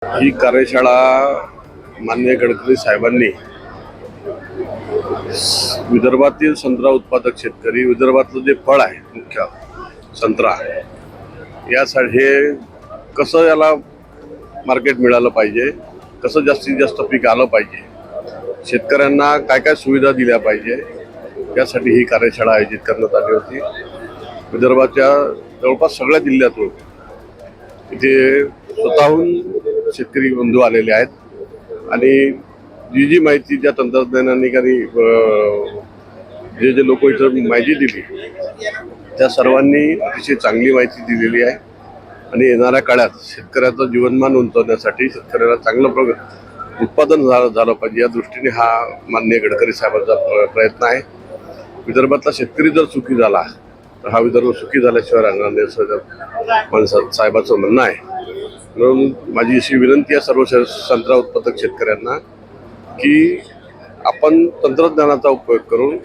ही कार्यशाळा माननीय गडकरी साहेबांनी विदर्भातील संत्रा उत्पादक शेतकरी, विदर्भातलं जे फळ आहे मुख्य संत्रा, यासाठी हे कसं याला मार्केट मिळालं पाहिजे, कसं जास्तीत जास्त पीक आलं पाहिजे, शेतकऱ्यांना काय काय सुविधा दिल्या पाहिजे, यासाठी ही कार्यशाळा आयोजित करण्यात आली होती. विदर्भाच्या जवळपास सगळ्या जिल्ह्यातून इथे स्वतःहून शेतकरी बंधू आलेले आहेत आणि जी माहिती ज्या तंत्रज्ञानाने जे लोक इथं माहिती दिली त्या सर्वांनी अतिशय चांगली माहिती दिलेली आहे आणि येणाऱ्या काळात शेतकऱ्याचं जीवनमान उंचावण्यासाठी शेतकऱ्याला चांगलं उत्पादन झालं पाहिजे या दृष्टीने हा माननीय गडकरी साहेबांचा प्रयत्न आहे. विदर्भातला शेतकरी जर सुखी झाला तर हा विदर्भ सुखी झाल्याशिवाय राहणार नाही असं साहेबांचं म्हणणं आहे. म्हणून माझी अशी विनंती आहे सर्व संत्रा उत्पादक शेतकऱ्यांना की आपण तंत्रज्ञानाचा उपयोग करून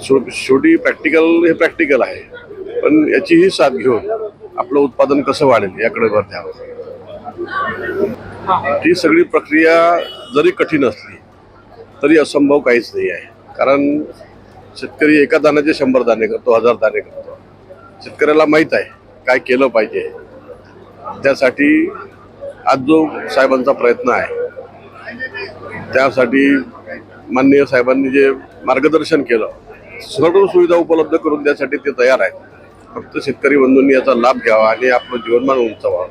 शेवटी हे प्रॅक्टिकल आहे, पण याचीही साथ घेऊन आपलं उत्पादन कसं वाढेल याकडे भर द्यावं. ही सगळी प्रक्रिया जरी कठीण असली तरी असंभव काहीच नाही आहे. कारण शेतकरी एका दाण्याचे 100 दाणे करतो, 1000 दाणे करतो. शेतकऱ्याला माहीत आहे काय केलं पाहिजे. त्यासाठी आज जो साहेबांचा प्रयत्न आहे त्यासाठी माननीय साहेबांनी जे मार्गदर्शन केलं, सर्व सुविधा उपलब्ध करून द्यासाठी ते तयार आहेत. फक्त शेतकरी बंधूंनी याचा लाभ घ्यावा आणि आपलं जीवनमान उंचावावं.